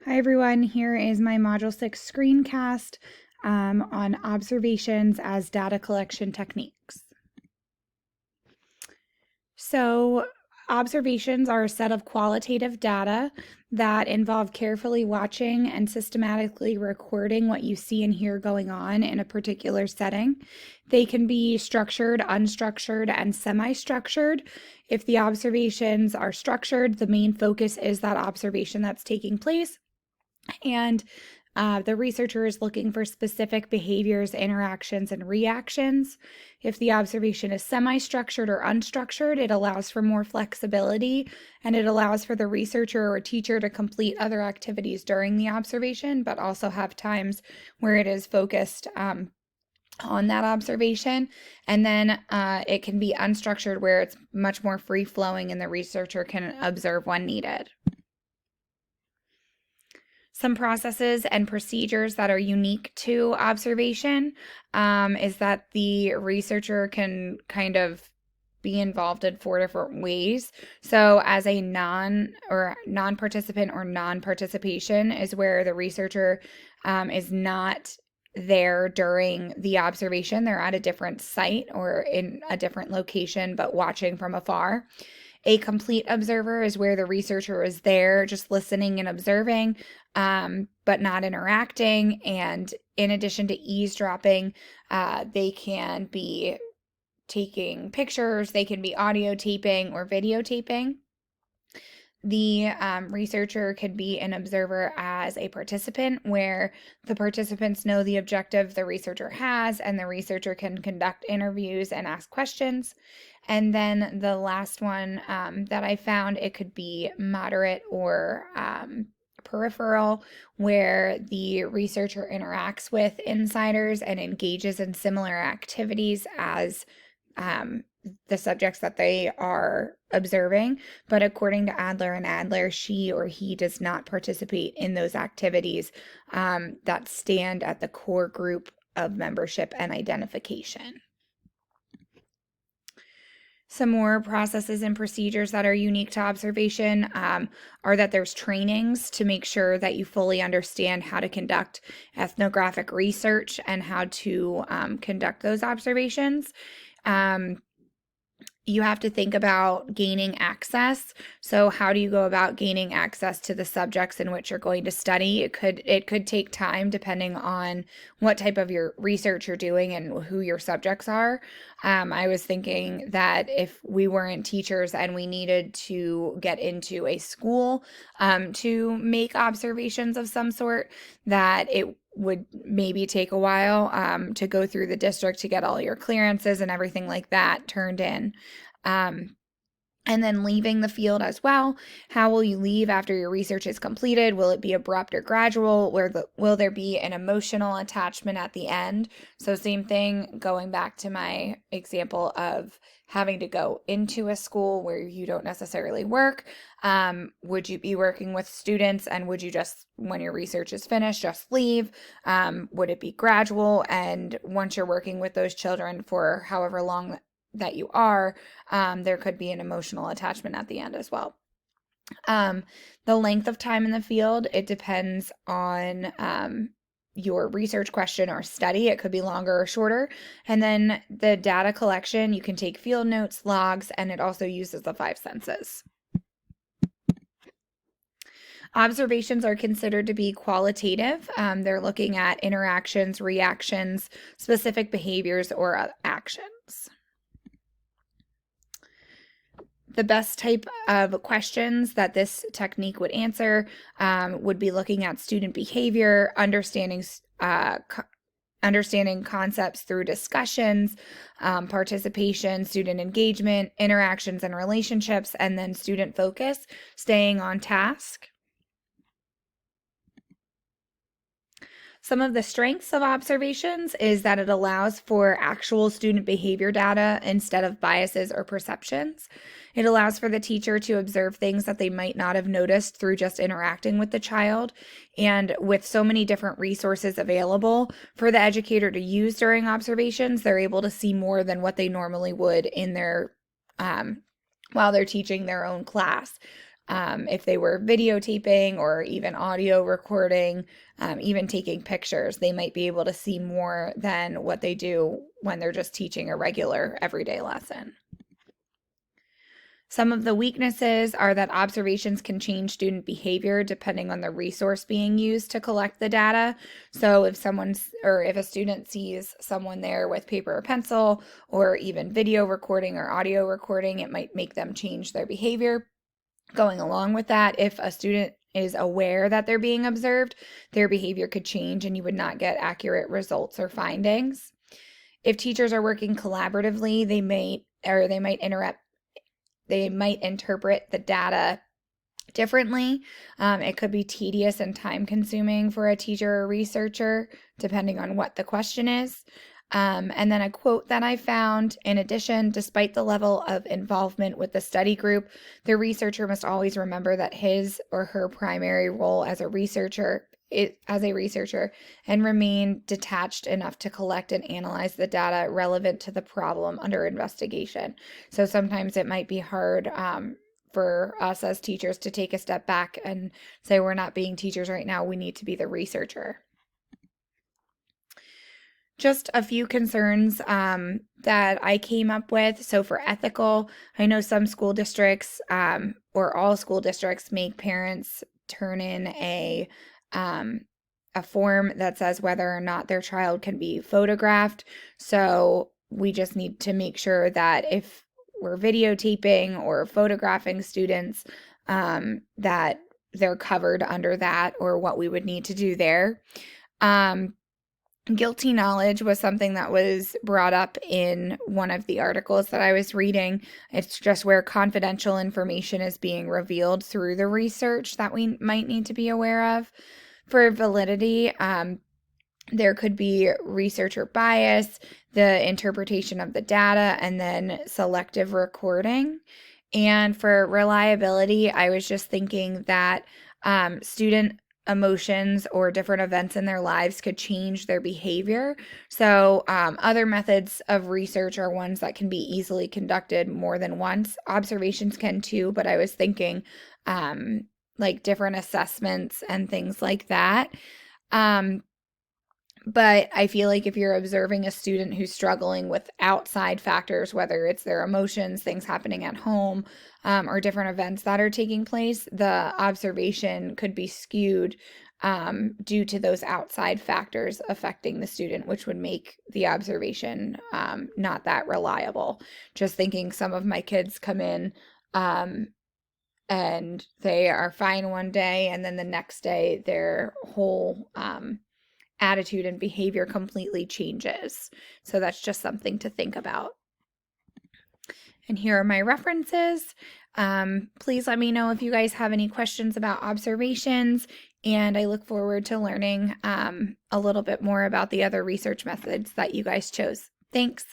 Hi everyone, here is my Module 6 screencast on observations as data collection techniques. So observations are a set of qualitative data that involve carefully watching and systematically recording what you see and hear going on in a particular setting. They can be structured, unstructured, and semi-structured. If the observations are structured, the main focus is that observation that's taking place. And the researcher is looking for specific behaviors, interactions, and reactions. If the observation is semi-structured or unstructured, it allows for more flexibility and it allows for the researcher or teacher to complete other activities during the observation, but also have times where it is focused on that observation. And then it can be unstructured where it's much more free-flowing and the researcher can observe when needed. Some processes and procedures that are unique to observation is that the researcher can kind of be involved in 4 different ways. So as a non-participant or non-participation is where the researcher is not there during the observation. They're at a different site or in a different location, but watching from afar. A complete observer is where the researcher is there just listening and observing, but not interacting. And in addition to eavesdropping, they can be taking pictures, they can be audio taping or videotaping. The researcher could be an observer as a participant where the participants know the objective the researcher has and the researcher can conduct interviews and ask questions. And then the last one that I found, it could be moderate or peripheral, where the researcher interacts with insiders and engages in similar activities as the subjects that they are observing. But according to Adler and Adler, she or he does not participate in those activities that stand at the core group of membership and identification. Some more processes and procedures that are unique to observation are that there's trainings to make sure that you fully understand how to conduct ethnographic research and how to conduct those observations. You have to think about gaining access. So how do you go about gaining access to the subjects in which you're going to study? It could take time depending on what type of your research you're doing and who your subjects are. I was thinking that if we weren't teachers and we needed to get into a school to make observations of some sort, that it would maybe take a while to go through the district to get all your clearances and everything like that turned in. And then leaving the field as well. How will you leave after your research is completed? Will it be abrupt or gradual? Will there be an emotional attachment at the end? So same thing, going back to my example of having to go into a school where you don't necessarily work. Would you be working with students and would you just, when your research is finished, just leave? Would it be gradual? And once you're working with those children for however long that you are, there could be an emotional attachment at the end as well. The length of time in the field, it depends on your research question or study. It could be longer or shorter. And then the data collection, you can take field notes, logs, and it also uses the 5 senses. Observations are considered to be qualitative. They're looking at interactions, reactions, specific behaviors, or actions. The best type of questions that this technique would answer would be looking at student behavior, understanding concepts through discussions, participation, student engagement, interactions and relationships, and then student focus, staying on task. Some of the strengths of observations is that it allows for actual student behavior data instead of biases or perceptions. It allows for the teacher to observe things that they might not have noticed through just interacting with the child. And with so many different resources available for the educator to use during observations, they're able to see more than what they normally would in their while they're teaching their own class. if they were videotaping or even audio recording, even taking pictures, they might be able to see more than what they do when they're just teaching a regular everyday lesson. Some of the weaknesses are that observations can change student behavior depending on the resource being used to collect the data. So if if a student sees someone there with paper or pencil, or even video recording or audio recording, it might make them change their behavior. Going along with that, if a student is aware that they're being observed, their behavior could change and you would not get accurate results or findings. If teachers are working collaboratively, they might interpret the data differently. It could be tedious and time consuming for a teacher or researcher, depending on what the question is. And then a quote that I found: in addition, despite the level of involvement with the study group, the researcher must always remember that his or her primary role as a researcher and remain detached enough to collect and analyze the data relevant to the problem under investigation. So sometimes it might be hard for us as teachers to take a step back and say, we're not being teachers right now, we need to be the researcher. Just a few concerns that I came up with. So for ethical, I know some school districts or all school districts make parents turn in a form that says whether or not their child can be photographed. So we just need to make sure that if we're videotaping or photographing students, that they're covered under that, or what we would need to do there. Guilty knowledge was something that was brought up in one of the articles that I was reading. It's just where confidential information is being revealed through the research that we might need to be aware of. For validity, there could be researcher bias, the interpretation of the data, and then selective recording. And for reliability, I was just thinking that student emotions or different events in their lives could change their behavior. So other methods of research are ones that can be easily conducted more than once. Observations can too, but I was thinking like different assessments and things like that. But I feel like if you're observing a student who's struggling with outside factors, whether it's their emotions, things happening at home, or different events that are taking place, the observation could be skewed due to those outside factors affecting the student, which would make the observation not that reliable. Just thinking, some of my kids come in and they are fine one day, and then the next day their whole attitude and behavior completely changes. So that's just something to think about. And here are my references. Please let me know if you guys have any questions about observations, and I look forward to learning a little bit more about the other research methods that you guys chose. Thanks.